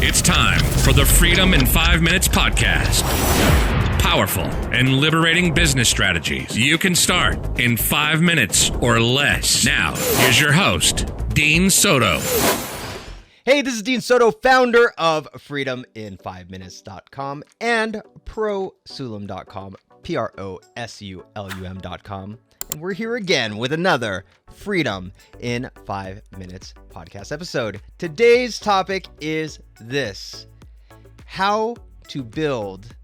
It's time for the Freedom in 5 Minutes podcast. Powerful and liberating business strategies you can start in 5 minutes or less. Now, here's your host, Dean Soto. Hey, this is Dean Soto, founder of freedomin5minutes.com and prosulum.com, prosulum.com. And we're here again with another Freedom in 5 Minutes podcast episode. Today's topic is this: how to build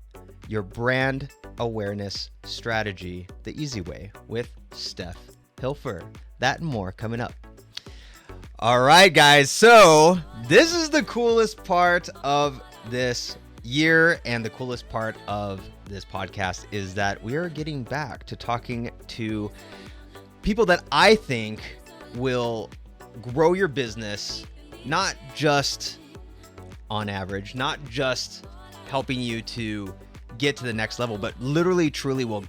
your brand awareness strategy the easy way with Steph Hilfer. That and more coming up. All right, guys. So this is the coolest part of this year, and the coolest part of this podcast is that we are getting back to talking to people that I think will grow your business, not just on average, not just helping you to get to the next level, but literally, truly will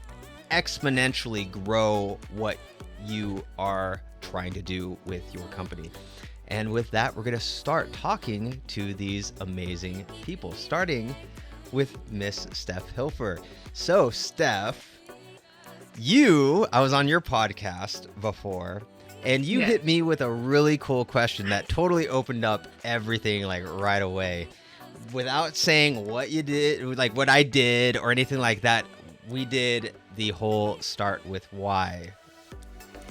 exponentially grow what you are trying to do with your company. And with that, we're going to start talking to these amazing people, starting with Miss Steph Hilfer. So, Steph, I was on your podcast before, and you hit me with a really cool question that totally opened up everything like right away. Without saying what you did, like what I did or anything like that, we did the whole start with why.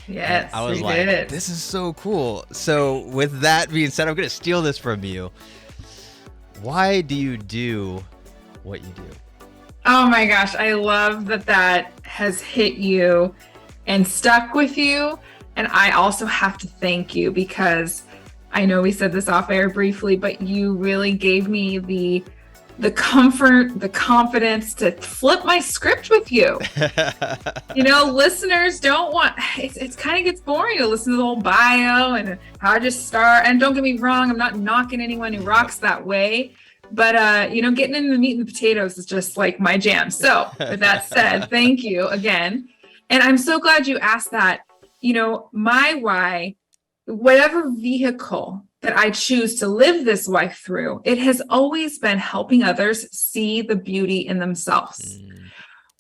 Yes, I was we like, did. This is so cool. So with that being said, I'm going to steal this from you. Why do you do what you do? Oh my gosh, I love that has hit you and stuck with you. And I also have to thank you because I know we said this off air briefly, but you really gave me the comfort, the confidence to flip my script with you. Listeners don't want, it kind of gets boring to listen to the whole bio and how to start. And don't get me wrong, I'm not knocking anyone who rocks that way, but getting into the meat and the potatoes is just like my jam. So with that said, thank you again. And I'm so glad you asked that. My why, whatever vehicle that I choose to live this life through, it has always been helping others see the beauty in themselves.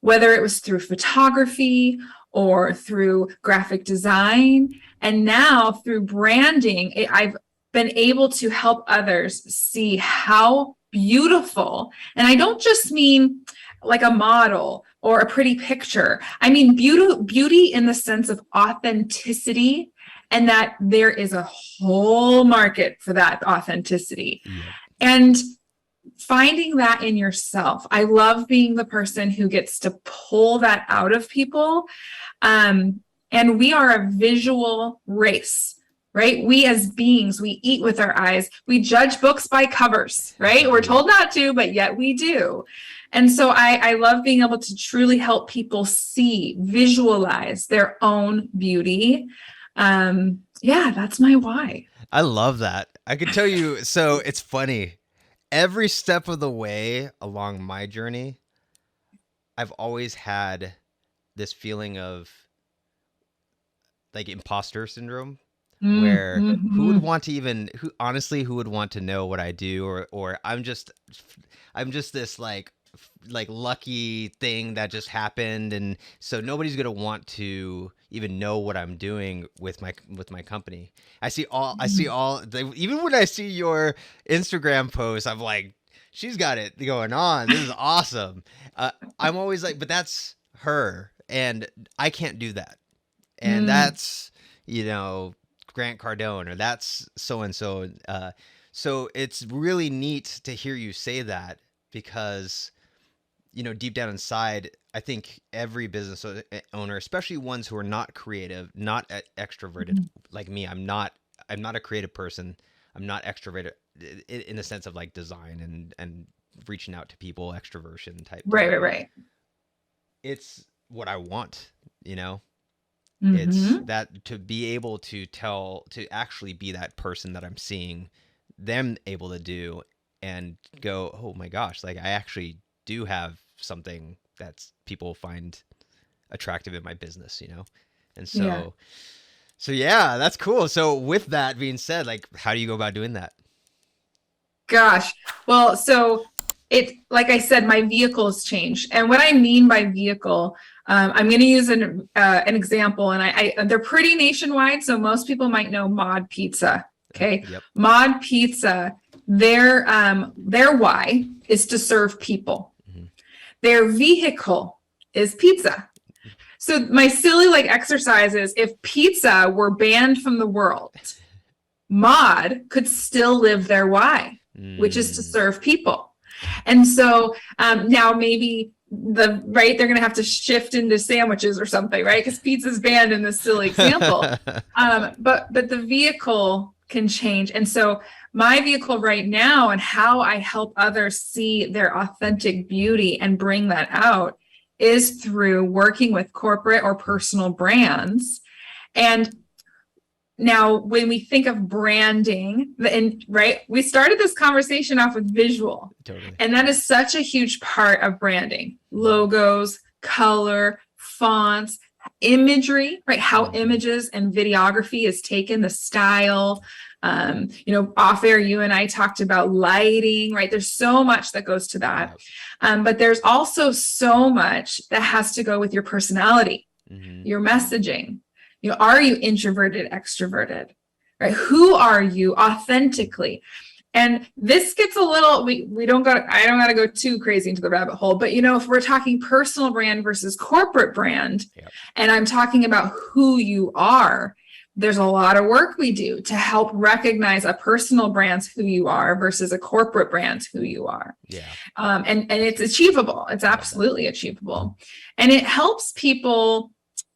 Whether it was through photography or through graphic design, and now through branding, I've been able to help others see how beautiful, and I don't just mean like a model or a pretty picture. I mean beauty in the sense of authenticity, and that there is a whole market for that authenticity. And finding that in yourself. I love being the person who gets to pull that out of people. And we are a visual race, right? We as beings, we eat with our eyes. We judge books by covers, right? We're told not to, but yet we do. And so I love being able to truly help people see, visualize their own beauty. That's my why. I love that. I could tell you, so it's funny. Every step of the way along my journey, I've always had this feeling of like imposter syndrome, where who would want to who would want to know what I do, or I'm just this like lucky thing that just happened, and so nobody's gonna want to even know what I'm doing with my company. Even when I see your Instagram posts, I'm like, she's got it going on. This is awesome. I'm always like, but that's her, and I can't do that. And that's Grant Cardone, or that's so and so. So it's really neat to hear you say that, because deep down inside, I think every business owner, especially ones who are not creative, not extroverted like me, I'm not a creative person. I'm not extroverted in the sense of like design and reaching out to people, extroversion type. Right. It's what I want, It's that to be able to actually be that person that I'm seeing them able to do, and go, oh my gosh, like I actually do have something that people find attractive in my business, And so yeah, that's cool. So with that being said, like, how do you go about doing that? Gosh. Well, so like I said, my vehicle has changed. And what I mean by vehicle, I'm going to use an example, and they're pretty nationwide. So most people might know Mod Pizza. Okay. Yep. Mod Pizza, their why is to serve people. Mhm. Their vehicle is pizza. So my silly exercise is, if pizza were banned from the world, Mod could still live their why, which is to serve people. And so now maybe they're going to have to shift into sandwiches or something, right? Because pizza's banned in this silly example. But the vehicle can change. And so my vehicle right now, and how I help others see their authentic beauty and bring that out, is through working with corporate or personal brands. And now, when we think of branding, right, we started this conversation off with visual. Totally. And that is such a huge part of branding. Logos, color, fonts, imagery, right? How images and videography is taken, the style. Off air, you and I talked about lighting, right? There's so much that goes to that. But there's also so much that has to go with your personality, your messaging. Are you introverted, extroverted, right? Who are you authentically? And this gets a little, I don't got to go too crazy into the rabbit hole, but if we're talking personal brand versus corporate brand, and I'm talking about who you are, there's a lot of work we do to help recognize a personal brand's who you are versus a corporate brand's who you are. Yeah. And it's achievable. It's absolutely achievable. And it helps people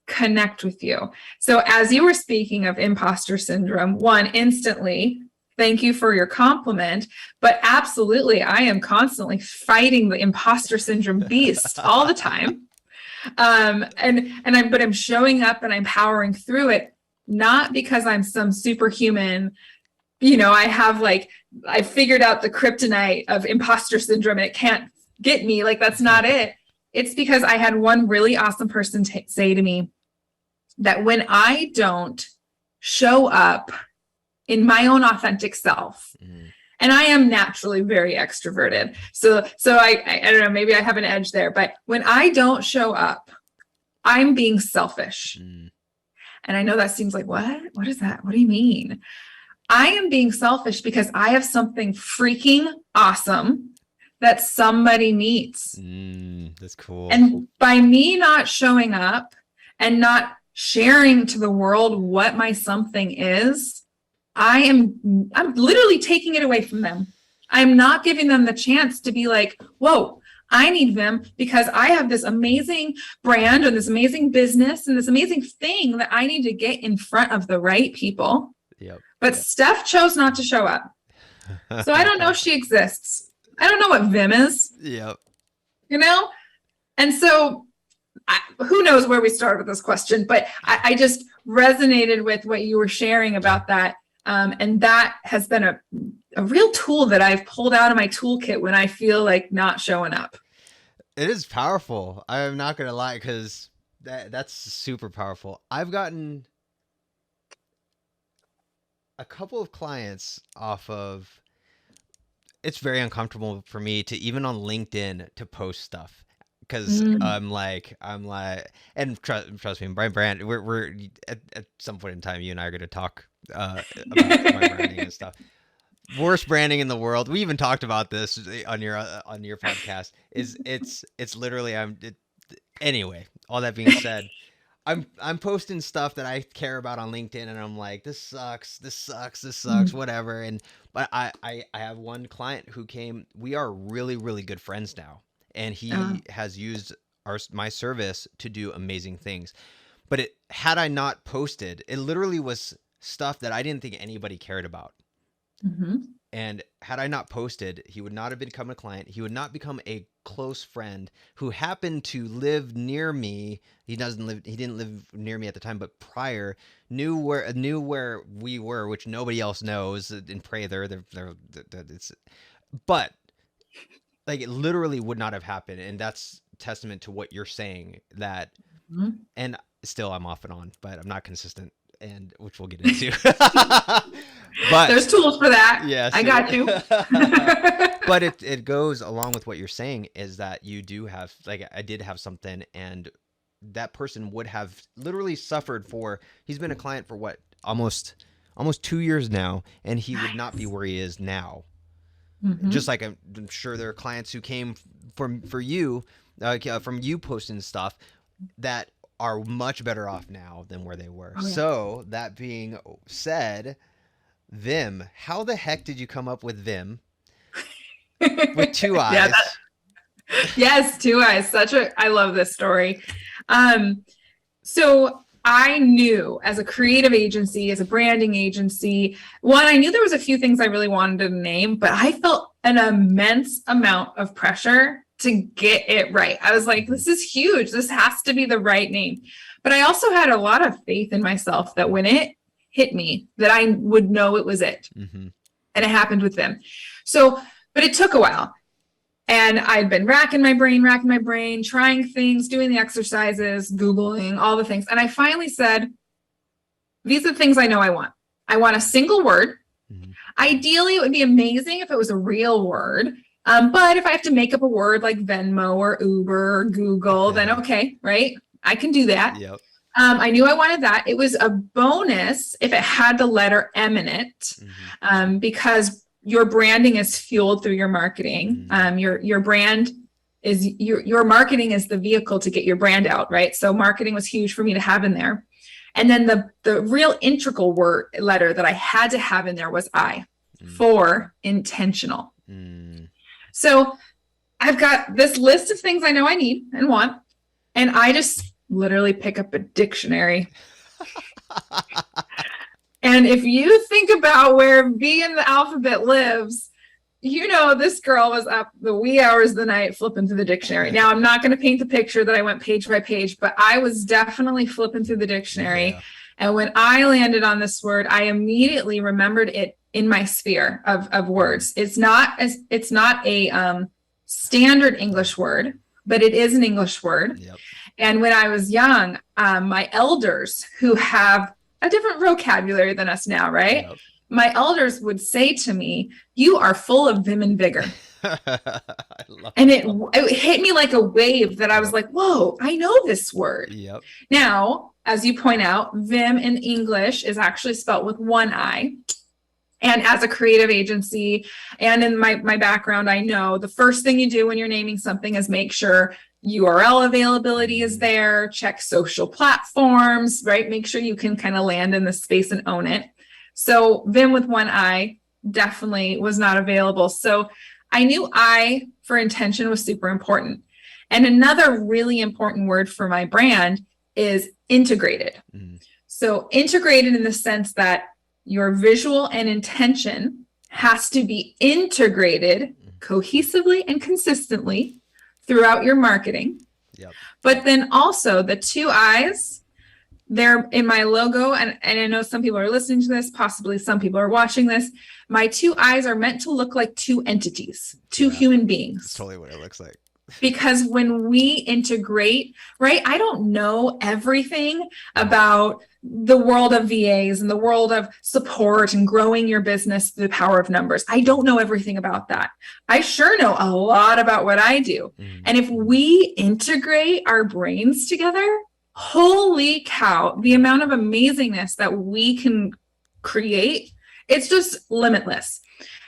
connect with you. So as you were speaking of imposter syndrome, instantly, thank you for your compliment, but absolutely, I am constantly fighting the imposter syndrome beast all the time. But I'm showing up and I'm powering through it, not because I'm some superhuman, I figured out the kryptonite of imposter syndrome and it can't get me. That's not it. It's because I had one really awesome person say to me that when I don't show up in my own authentic self, and I am naturally very extroverted, so I don't know, maybe I have an edge there, but when I don't show up, I'm being selfish. And I know that seems like, what is that? What do you mean? I am being selfish because I have something freaking awesome that somebody needs. That's cool. And by me not showing up and not sharing to the world what my something is, I'm literally taking it away from them. I'm not giving them the chance to be like, whoa, I need them because I have this amazing brand and this amazing business and this amazing thing that I need to get in front of the right people. But Steph chose not to show up. So I don't know if she exists. I don't know what Viim is. And so who knows where we started with this question, but I just resonated with what you were sharing about that. And that has been a real tool that I've pulled out of my toolkit when I feel like not showing up. It is powerful. I'm not going to lie, because that's super powerful. I've gotten a couple of clients off of, it's very uncomfortable for me to even on LinkedIn to post stuff. Because I'm like, and trust me, my brand, we're at some point in time, you and I are going to talk about my branding and stuff. Worst branding in the world. We even talked about this on your podcast. It's literally anyway. All that being said, I'm posting stuff that I care about on LinkedIn, and I'm like, this sucks, whatever. But I have one client who came. We are really, really good friends now. And he has used my service to do amazing things. But had I not posted, it literally was stuff that I didn't think anybody cared about. And had I not posted, he would not have become a client. He would not become a close friend who happened to live near me. He didn't live near me at the time, but prior knew where we were, which nobody else knows in Prather. But it literally would not have happened. And that's testament to what you're saying, that, and still I'm off and on, but I'm not consistent. and which we'll get into. But there's tools for that. yes, I got you. But it goes along with what you're saying is that you do have, like, I did have something, and that person would have literally suffered for, he's been a client for what, almost 2 years now, and he would not be where he is now. Mhm. Just like I'm sure there are clients who came for you, from you posting stuff that are much better off now than where they were. Oh, yeah. So that being said, Viim, how the heck did you come up with Viim with 2 eyes? Yeah, yes, 2 eyes. I love this story. So I knew as a creative agency, as a branding agency, one, I knew there was a few things I really wanted to name, but I felt an immense amount of pressure to get it right. I was like, this is huge. This has to be the right name. But I also had a lot of faith in myself that when it hit me, that I would know it was it. Mm-hmm. And it happened with them. So, but it took a while. And I'd been racking my brain, trying things, doing the exercises, Googling, all the things. And I finally said, these are the things I know I want. I want a single word. Mm-hmm. Ideally, it would be amazing if it was a real word. But if I have to make up a word like Venmo or Uber or Google, then okay, right? I can do that. Yep. I knew I wanted that. It was a bonus if it had the letter M in it, Mm-hmm. because your branding is fueled through your marketing. Your brand is your marketing is the vehicle to get your brand out, right? So marketing was huge for me to have in there. And then the real integral word letter that I had to have in there was I, for intentional. So I've got this list of things I know I need and want, and I just literally pick up a dictionary. And if you think about where V in the alphabet lives, you know this girl was up the wee hours of the night flipping through the dictionary. Now, I'm not going to paint the picture that I went page by page, but I was definitely flipping through the dictionary. Yeah. And when I landed on this word, I immediately remembered it in my sphere of words. It's not a standard English word, but it is an English word. Yep. And when I was young, my elders who have a different vocabulary than us now, right? Yep. My elders would say to me, you are full of vim and vigor. And it hit me like a wave that I was like, whoa, I know this word. Yep. Now, as you point out, Vim in English is actually spelt with 1 I. And as a creative agency and in my background, I know the first thing you do when you're naming something is make sure URL availability is there, check social platforms, right? Make sure you can kind of land in the space and own it. So Vim with 1 I definitely was not available. So I knew I for intention was super important. And another really important word for my brand is integrated. So integrated in the sense that your visual and intention has to be integrated cohesively and consistently throughout your marketing. Yep. But then also the 2 eyes, they're in my logo. And I know some people are listening to this, possibly some people are watching this. My 2 eyes are meant to look like 2 entities, 2 human beings. That's totally what it looks like. Because when we integrate, right, I don't know everything about the world of VAs and the world of support and growing your business through the power of numbers. I don't know everything about that. I sure know a lot about what I do. And if we integrate our brains together, holy cow, the amount of amazingness that we can create, it's just limitless.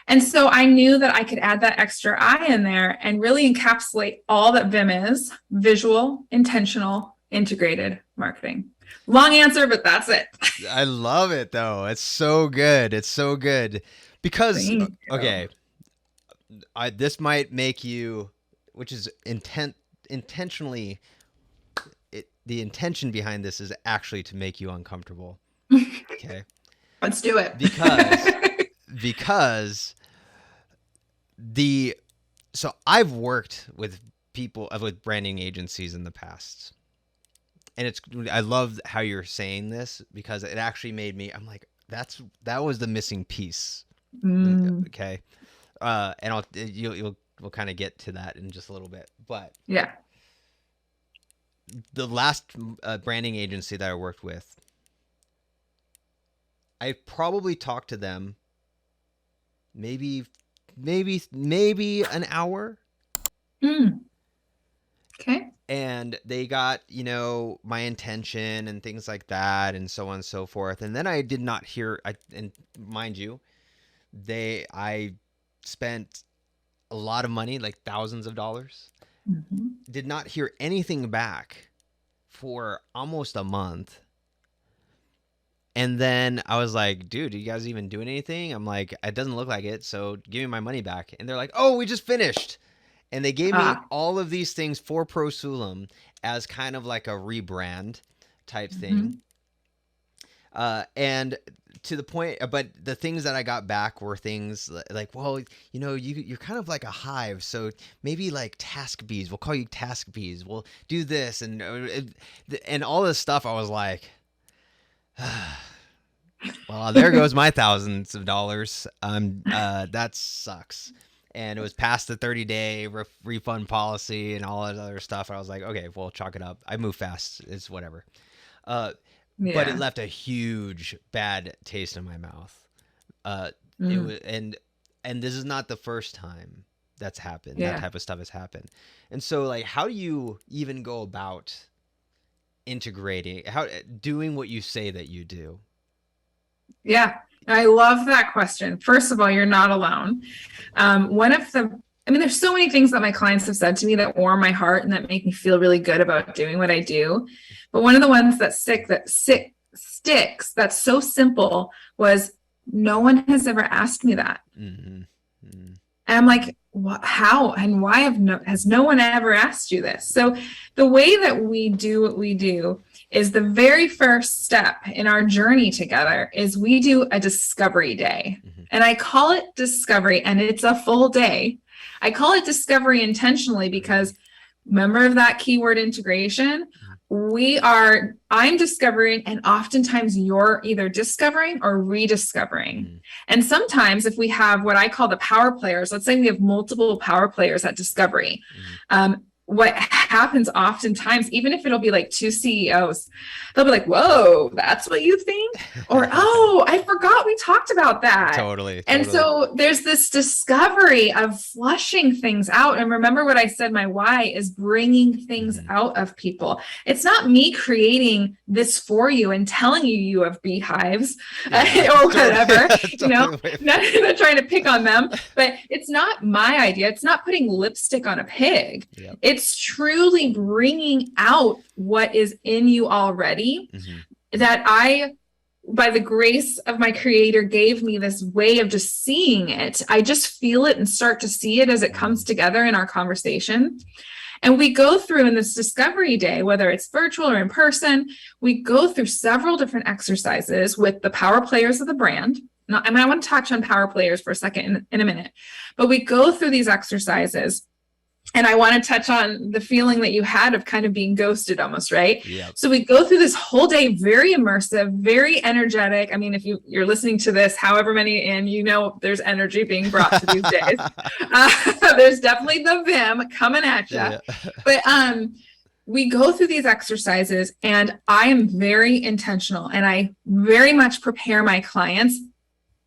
And so I knew that I could add that extra I in there and really encapsulate all that Vim is: visual, intentional, integrated marketing. Long answer, but that's it. I love it though. It's so good. It's so good because, okay, this might make you, which is intentionally, the intention behind this is actually to make you uncomfortable. Okay. Let's do it. Because so I've worked with with branding agencies in the past, and I love how you're saying this because it actually made me, I'm like, that was the missing piece. Okay. And we'll kind of get to that in just a little bit, but yeah, the last branding agency that I worked with, I probably talked to them maybe an hour. Okay. And they got, my intention and things like that and so on and so forth. And then I did not hear, and mind you, I spent a lot of money, like thousands of dollars. Mm-hmm. Did not hear anything back for almost a month. And then I was like, dude, you guys even doing anything? I'm like, it doesn't look like it. So give me my money back. And they're like, oh, we just finished. And they gave me all of these things for Prosulum as kind of like a rebrand type thing. And to the point, but the things that I got back were things like, well, you're kind of like a hive. So maybe like task bees, we'll call you task bees. We'll do this and all this stuff. I was like, well, there goes my thousands of dollars. That sucks. And it was past the 30-day refund policy and all that other stuff. I was like, okay, well, chalk it up. I move fast. It's whatever. But it left a huge bad taste in my mouth. It was, and this is not the first time that's happened. That type of stuff has happened. And so, like, how do you even go about integrating, doing what you say that you do? Yeah. I love that question. First of all, you're not alone. There's so many things that my clients have said to me that warm my heart and that make me feel really good about doing what I do. But one of the ones that sticks, that's so simple, was no one has ever asked me that. And I'm like, how and why has no one ever asked you this? So the way that we do what we do is the very first step in our journey together is we do a discovery day. And I call it discovery, and it's a full day. I call it discovery intentionally because remember that keyword integration? I'm discovering, and oftentimes you're either discovering or rediscovering. And sometimes if we have what I call the power players, let's say we have multiple power players at discovery, what happens oftentimes, even if it'll be like two CEOs, they'll be like, whoa, that's what you think? Or, oh, I forgot we talked about that. Totally. And so there's this discovery of flushing things out. And remember what I said, my why is bringing things out of people. It's not me creating this for you and telling you have beehives or whatever, not trying to pick on them, but it's not my idea. It's not putting lipstick on a pig. Yep. It's truly bringing out what is in you already that by the grace of my creator, gave me this way of just seeing it. I just feel it and start to see it as it comes together in our conversation. And we go through in this discovery day, whether it's virtual or in person, we go through several different exercises with the power players of the brand. Now, I want to touch on power players for a second in a minute, but we go through these exercises. And I want to touch on the feeling that you had of kind of being ghosted almost, right? Yep. So we go through this whole day, very immersive, very energetic. I mean, if you're listening to this, however many in, there's energy being brought to these days. There's definitely the Viim coming at you. Yeah. But we go through these exercises and I am very intentional and I very much prepare my clients,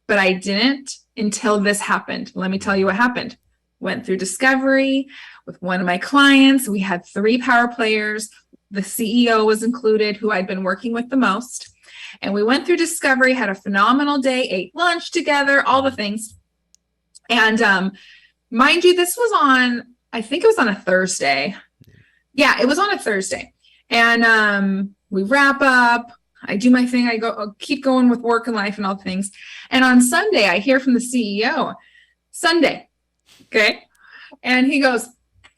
but I didn't until this happened. Let me tell you what happened. Went through discovery with one of my clients. We had 3 power players. The CEO was included, who I'd been working with the most. And we went through discovery, had a phenomenal day, ate lunch together, all the things. And mind you, this was I think it was on a Thursday. Yeah, it was on a Thursday. And we wrap up. I do my thing. I'll keep going with work and life and all the things. And on Sunday, I hear from the CEO, Sunday. Okay. And he goes,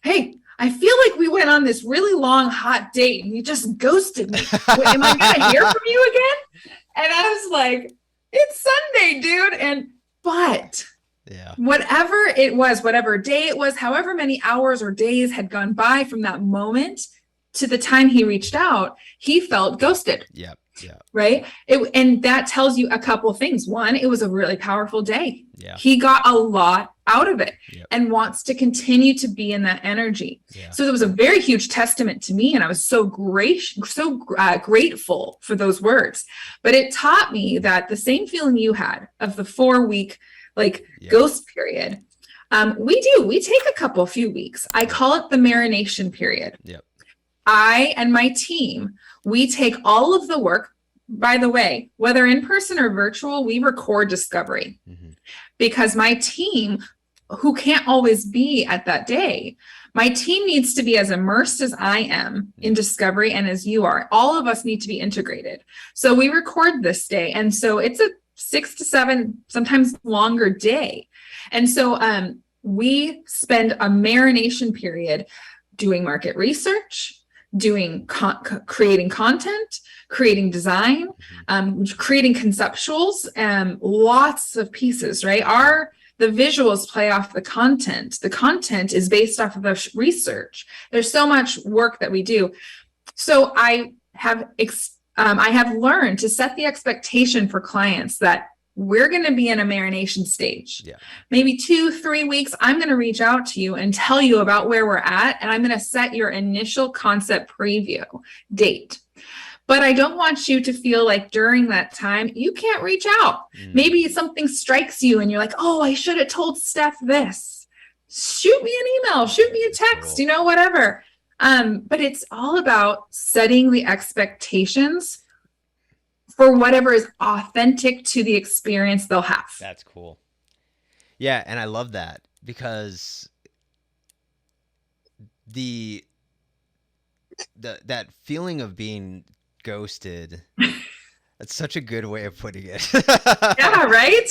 hey, I feel like we went on this really long, hot date and you just ghosted me. Am I going to hear from you again? And I was like, it's Sunday, dude. But whatever it was, whatever day it was, however many hours or days had gone by from that moment to the time he reached out, he felt ghosted. Yep. Yeah. Right. And that tells you a couple of things. One, it was a really powerful day. Yeah. He got a lot out of it Yep. and wants to continue to be in that energy. Yeah. So it was a very huge testament to me, and I was so grateful for those words. But it taught me that the same feeling you had of the 4-week Yep. ghost period, we take a few weeks. I call it the marination period. Yep. I and my team, we take all of the work. By the way, whether in person or virtual, we record discovery, because my team, who can't always be at that day, my team needs to be as immersed as I am in discovery and as you are. All of us need to be integrated. So we record this day. And so it's a 6 to 7, sometimes longer day. And so we spend a marination period doing market research, doing creating content, creating design, creating conceptuals, and lots of pieces, right? The visuals play off the content. The content is based off of the research. There's so much work that we do. So I have learned to set the expectation for clients that we're going to be in a marination stage. Yeah. Maybe 2-3 weeks, I'm going to reach out to you and tell you about where we're at. And I'm going to set your initial concept preview date. But I don't want you to feel like during that time, you can't reach out. Maybe something strikes you and you're like, oh, I should have told Steph this. Shoot me an email, shoot me a text, whatever. But it's all about setting the expectations for whatever is authentic to the experience they'll have. That's cool. Yeah, and I love that, because that feeling of being ghosted, that's such a good way of putting it. Yeah, right?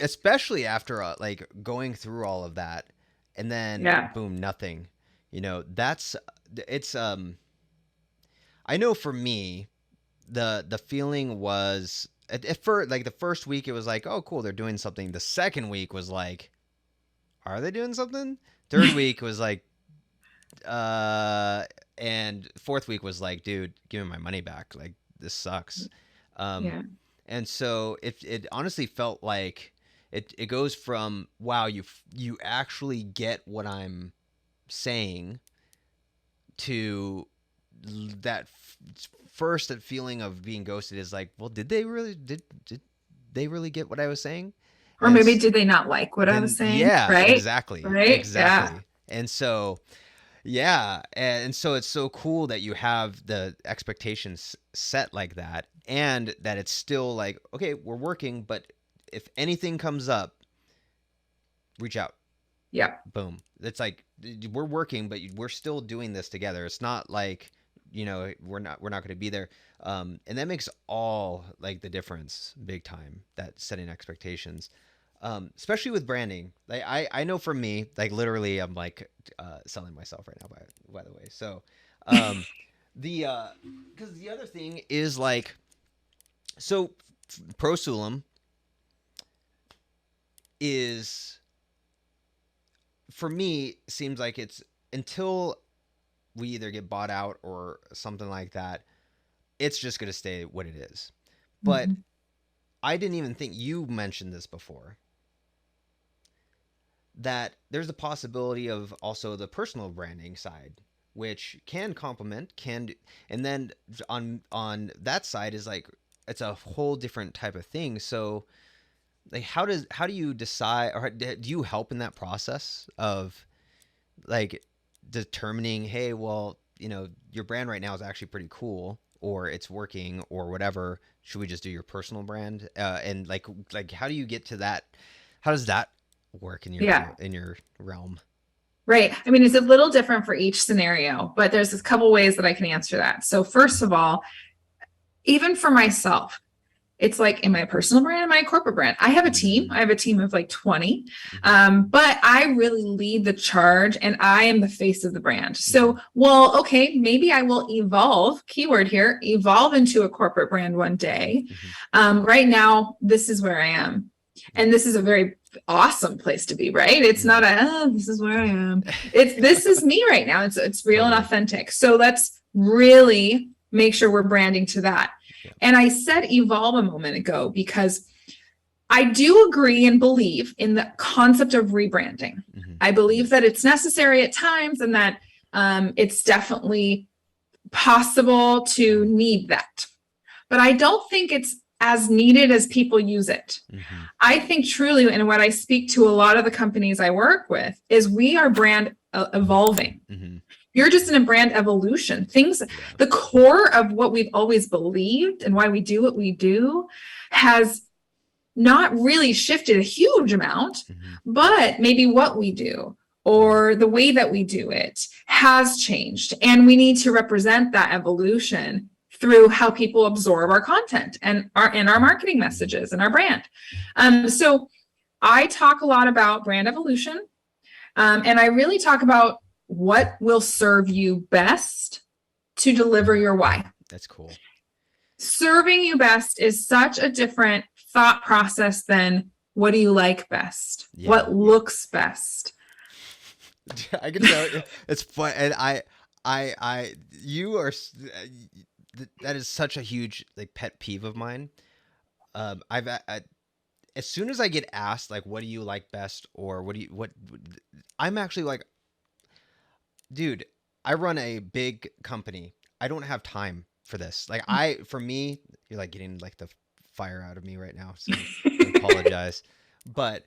Especially after going through all of that and then boom, nothing. It's I know for me, the feeling was at first, the first week it was like, oh cool, they're doing something. The second week was like, are they doing something? Third week was like, and fourth week was like, dude, give me my money back. Like, this sucks. And so it honestly felt like it goes from, wow, you actually get what I'm saying, to that first feeling of being ghosted is like, well, did they really get what I was saying? Or maybe did they not like what I was saying? Yeah, right? Exactly. Right? Exactly. Yeah. And so, and so it's so cool that you have the expectations set like that, and that it's still like, okay, we're working, but if anything comes up, reach out. Yeah. Boom. It's like, we're working, but we're still doing this together. It's not like, we're not going to be there. And that makes all the difference, big time, that setting expectations. Especially with branding. I know for me, literally I'm selling myself right now, by the way. So, because the other thing is so Prosulum is, for me, seems like it's, until we either get bought out or something like that, it's just going to stay what it is. But I didn't even think, you mentioned this before, that there's a possibility of also the personal branding side, which can complement, and then on that side is it's a whole different type of thing. So how do you decide, or do you help in that process of determining, hey, well, your brand right now is actually pretty cool, or it's working, or whatever, should we just do your personal brand? And how do you get to that? How does that work in your realm? Right. I mean, it's a little different for each scenario, but there's a couple ways that I can answer that. So first of all, even for myself, it's in my personal brand and my corporate brand, I have a team. I have a team of 20, but I really lead the charge, and I am the face of the brand. So, well, okay, maybe I will evolve, keyword here, evolve into a corporate brand one day. Right now, this is where I am. And this is a very awesome place to be, right? It's not this is where I am. This is me right now. It's real and authentic. So let's really make sure we're branding to that. And I said evolve a moment ago because I do agree and believe in the concept of rebranding. I believe that it's necessary at times, and that it's definitely possible to need that. But I don't think it's as needed as people use it. I think truly, and what I speak to a lot of the companies I work with, is we are brand evolving. You're just in a brand evolution. The core of what we've always believed and why we do what we do has not really shifted a huge amount, but maybe what we do or the way that we do it has changed. And we need to represent that evolution through how people absorb our content and our marketing messages and our brand. So I talk a lot about brand evolution, and I really talk about what will serve you best to deliver your why. That's cool. Serving you best is such a different thought process than what do you like best? Yeah. What looks best? I can tell it's fun, and that is such a huge like pet peeve of mine. As soon as I get asked like, what do you like best, or I'm actually like, dude, I run a big company. I don't have time for this. Like for me, you're like getting like the fire out of me right now. So I apologize, but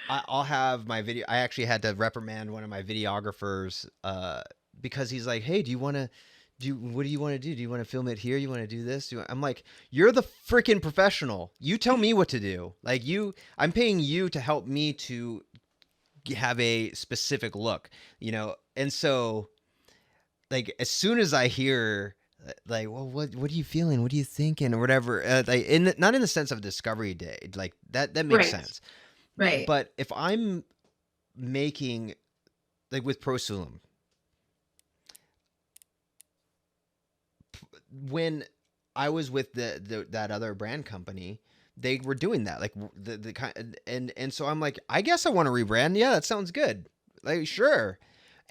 I'll have my video. I actually had to reprimand one of my videographers because he's like, hey, what do you want to do? Do you want to film it here? You want to do this? I'm like, you're the freaking professional. You tell me what to do. Like I'm paying you to help me to have a specific look, And so like, as soon as I hear like, well, what are you feeling? What are you thinking? Or whatever, not in the sense of Discovery Day, like that makes sense. Right. But if I'm making, like with Prosulum, when I was with that other brand company, they were doing that, like the kind, and so I'm like, I guess I want to rebrand. Yeah, that sounds good. Like, sure.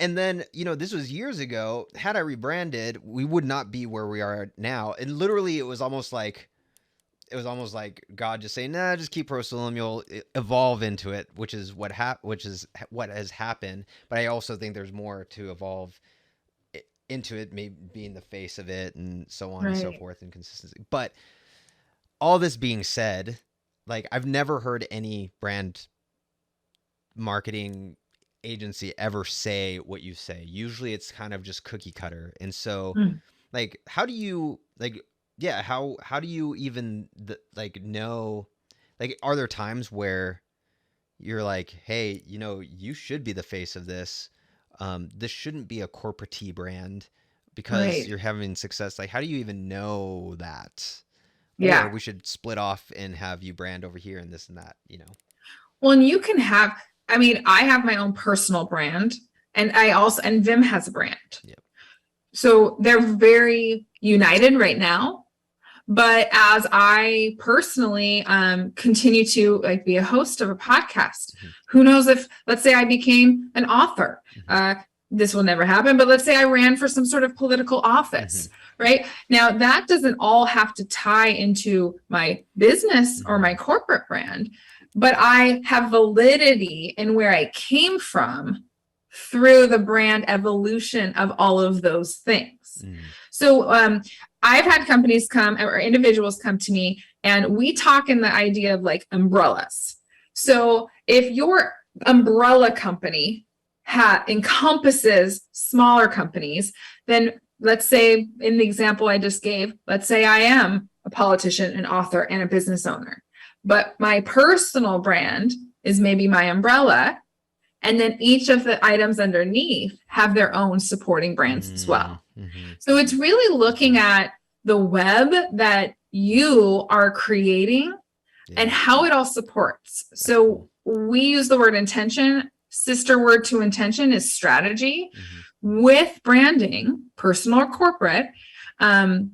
And then, this was years ago. Had I rebranded, we would not be where we are now. And literally, it was almost like God just saying, nah, just keep Prosulum. You'll evolve into it, which is what has happened. But I also think there's more to evolve into it, maybe being the face of it and so on and so forth, and consistency. But all this being said, like, I've never heard any brand marketing agency ever say what you say. Usually it's kind of just cookie cutter. And so like, how do you how do you even know, like, are there times where you're like, hey, you should be the face of this. This shouldn't be a corporate brand because you're having success. Like, how do you even know that? Yeah. Or we should split off and have you brand over here and this and that, Well, and you can have, I have my own personal brand, and and Viim has a brand. Yep. So they're very united right now. But as I personally continue to be a host of a podcast, who knows if, let's say I became an author, this will never happen, but let's say I ran for some sort of political office, right? Now that doesn't all have to tie into my business or my corporate brand, but I have validity in where I came from through the brand evolution of all of those things. So I've had companies come or individuals come to me, and we talk in the idea of like umbrellas. So if your umbrella company encompasses smaller companies, then let's say in the example I just gave, let's say I am a politician, an author, and a business owner, but my personal brand is maybe my umbrella. And then each of the items underneath have their own supporting brands as well. So it's really looking at the web that you are creating and how it all supports. So we use the word intention. Sister word to intention is strategy with branding, personal or corporate. And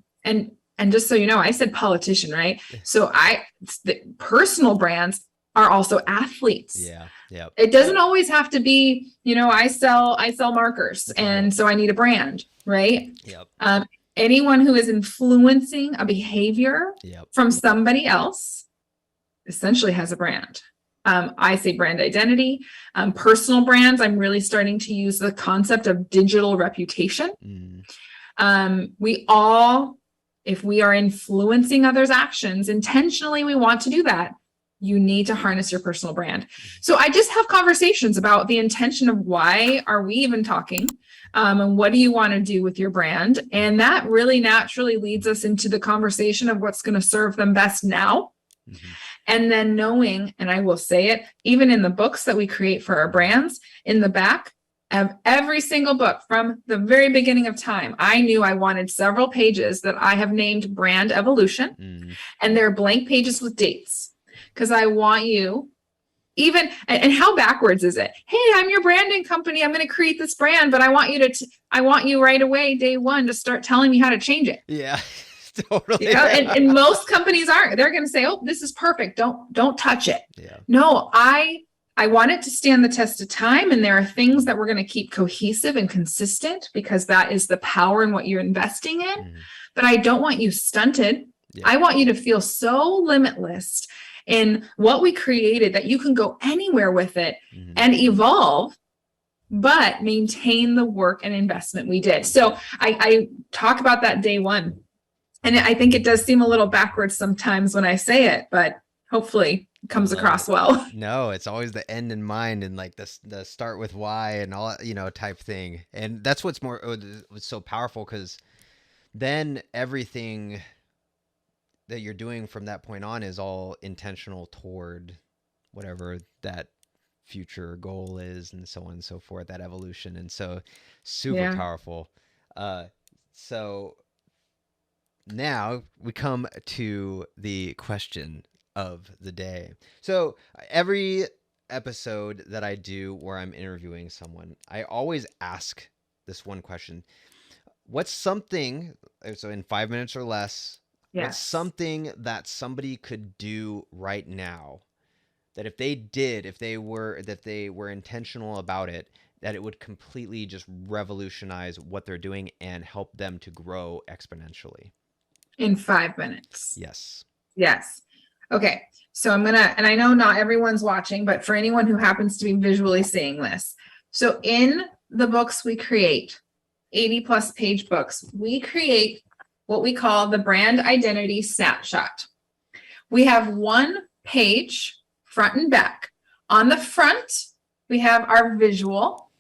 just so you know, I said politician, right? So the personal brands are also athletes. Yeah. Yeah. It doesn't always have to be, I sell markers, and so I need a brand, right? Yep. Anyone who is influencing a behavior from somebody else essentially has a brand. I say brand identity. Personal brands, I'm really starting to use the concept of digital reputation. We all, if we are influencing others' actions intentionally, we want to do that. You need to harness your personal brand. So I just have conversations about the intention of why are we even talking, and what do you want to do with your brand? And that really naturally leads us into the conversation of what's going to serve them best now. And then knowing, and I will say it, even in the books that we create for our brands, in the back of every single book from the very beginning of time, I knew I wanted several pages that I have named brand evolution, and they're blank pages with dates. Because I want you, even, and how backwards is it? Hey, I'm your branding company. I'm going to create this brand, but I want you I want you right away, day one, to start telling me how to change it. Yeah, totally. You know, and most companies aren't. They're going to say, "Oh, this is perfect. Don't touch it." Yeah. No, I want it to stand the test of time, and there are things that we're going to keep cohesive and consistent because that is the power in what you're investing in. But I don't want you stunted. Yeah. I want you to feel so limitless in what we created that you can go anywhere with it and evolve, but maintain the work and investment we did. So I talk about that day one. And I think it does seem a little backwards sometimes when I say it, but hopefully it comes across well. No, it's always the end in mind and like the start with why and all, type thing. And that's what's so powerful, because then everything that you're doing from that point on is all intentional toward whatever that future goal is, and so on and so forth, that evolution. And so super powerful. So now we come to the question of the day. So every episode that I do where I'm interviewing someone, I always ask this one question. What's something, so in 5 minutes or less, what's something that somebody could do right now that if they were intentional about it, that it would completely just revolutionize what they're doing and help them to grow exponentially? In 5 minutes. Yes. Okay. So and I know not everyone's watching, but for anyone who happens to be visually seeing this. So in the books we create, 80+ page books, we create what we call the brand identity snapshot. We have one page, front and back. On the front, we have our visual.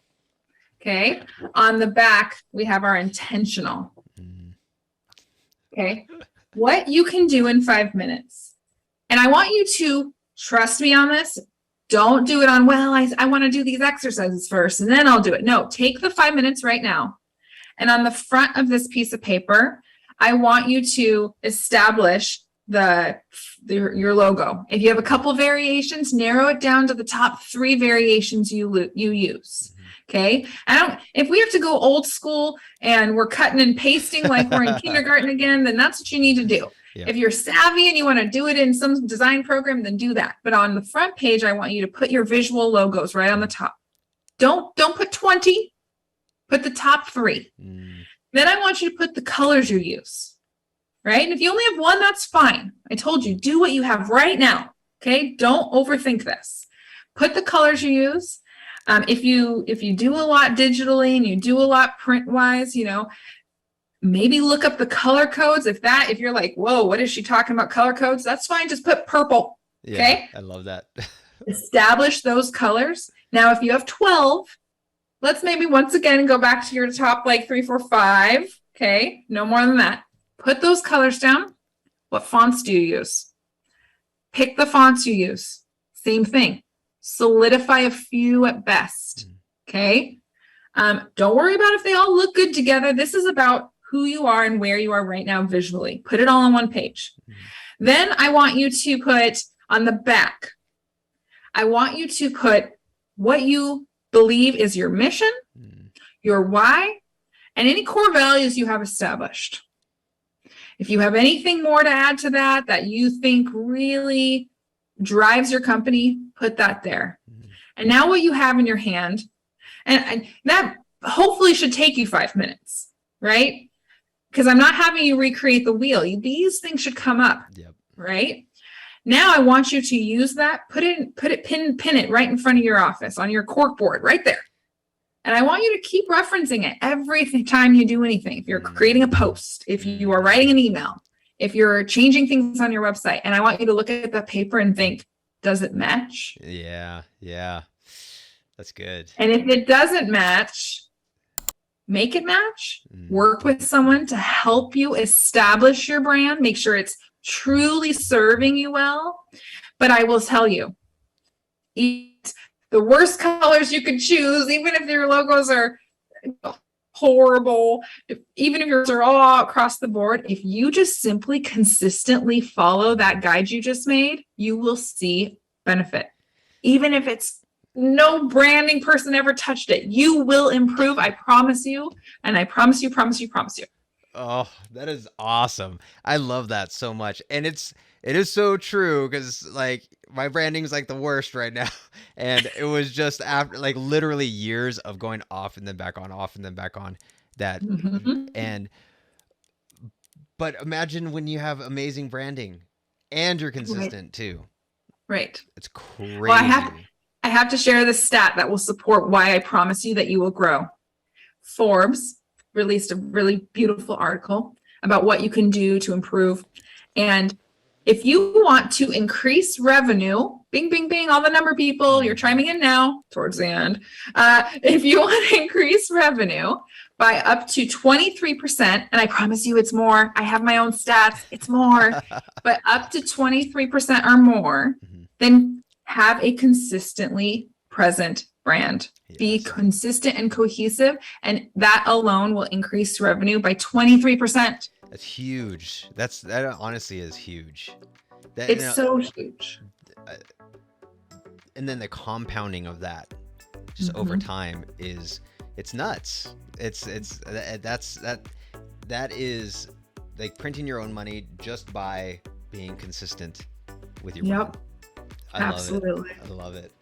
Okay. On the back, we have our intentional. Okay. What you can do in 5 minutes. And I want you to trust me on this. Don't do it on, I want to do these exercises first and then I'll do it. No, take the 5 minutes right now. And on the front of this piece of paper, I want you to establish your logo. If you have a couple variations, narrow it down to the top 3 variations you use. Okay. If we have to go old school and we're cutting and pasting like we're in kindergarten again, then that's what you need to do. Yeah. If you're savvy and you want to do it in some design program, then do that. But on the front page, I want you to put your visual logos right on the top. Don't put 20, put the top 3. Then I want you to put the colors you use, right? And if you only have one, that's fine. I told you, do what you have right now, okay? Don't overthink this. Put the colors you use. If you do a lot digitally and you do a lot print-wise, maybe look up the color codes. If you're like, whoa, what is she talking about color codes? That's fine. Just put purple, okay? I love that. Establish those colors. Now, if you have 12, let's maybe once again go back to your top 3, 4, 5. Okay, no more than that. Put those colors down. What fonts do you use? Pick the fonts you use. Same thing. Solidify a few at best. Okay. Don't worry about if they all look good together. This is about who you are and where you are right now visually. Put it all on one page. Then I want you to put on the back, I want you to put what you believe is your mission, your why, and any core values you have established. If you have anything more to add to that you think really drives your company, put that there. And now what you have in your hand, and that hopefully should take you 5 minutes, right? Because I'm not having you recreate the wheel. These things should come up, right? Now I want you to use that, pin it right in front of your office on your cork board right there. And I want you to keep referencing it every time you do anything. If you're creating a post, if you are writing an email, if you're changing things on your website, and I want you to look at the paper and think, does it match? Yeah. That's good. And if it doesn't match, make it match. Work with someone to help you establish your brand, make sure it's truly serving you well. But I will tell you, the worst colors you could choose, even if your logos are horrible, even if yours are all across the board, if you just simply consistently follow that guide you just made, you will see benefit. Even if it's no branding person ever touched it, you will improve. I promise you. And I promise you. Oh, that is awesome. I love that so much. And it is so true, because like my branding is like the worst right now. And it was just after like literally years of going off and then back on, off and then back on that. But imagine when you have amazing branding and you're consistent too. Right. It's crazy. Well, I have to share this stat that will support why I promise you that you will grow. Forbes released a really beautiful article about what you can do to improve. And if you want to increase revenue, bing, bing, bing, all the number people, you're chiming in now towards the end. If you want to increase revenue by up to 23%, and I promise you it's more, I have my own stats, it's more, but up to 23% or more, then have a consistently present brand. Yes. Be consistent and cohesive, and that alone will increase revenue by 23%. That's huge. That honestly is huge. It's so huge. And then the compounding of that just over time it's nuts. That is like printing your own money just by being consistent with your brand. Absolutely. I love it.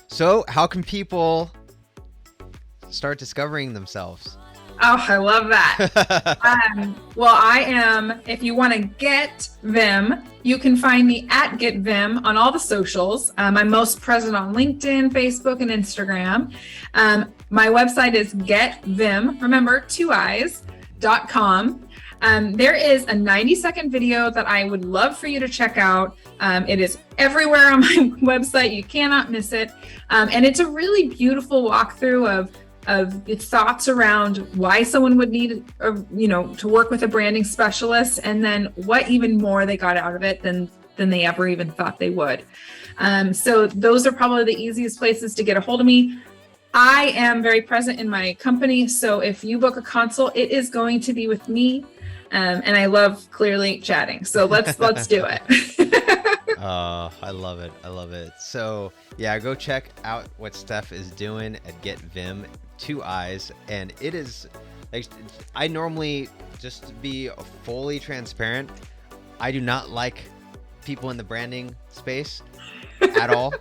So how can people start discovering themselves? Oh, I love that. Well, I am, if you want to get Viim, you can find me at Get Viim on all the socials. I'm most present on LinkedIn, Facebook, and Instagram. My website is getviim, remember, 2i's.com. There is a 90-second video that I would love for you to check out. It is everywhere on my website. You cannot miss it. And it's a really beautiful walkthrough of the thoughts around why someone would need, to work with a branding specialist, and then what even more they got out of it than they ever even thought they would. So those are probably the easiest places to get a hold of me. I am very present in my company, so if you book a consult, it is going to be with me. And I love clearly chatting. So let's do it. I love it. So yeah, go check out what Steph is doing at Get Viim, 2i's. And it is like, I normally, just to be fully transparent, I do not like people in the branding space at all.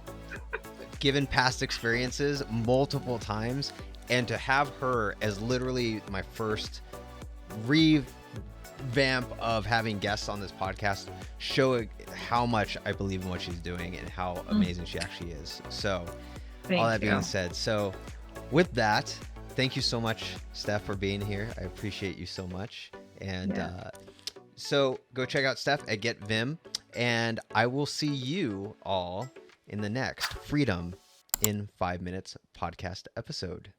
Given past experiences multiple times, and to have her as literally my first revamp of having guests on this podcast show how much I believe in what she's doing and how amazing she actually is. So all that being said, so with that, thank you so much, Steph, for being here. I appreciate you so much. And so go check out Steph at Get Viim, and I will see you all in the next Freedom in 5 Minutes podcast episode.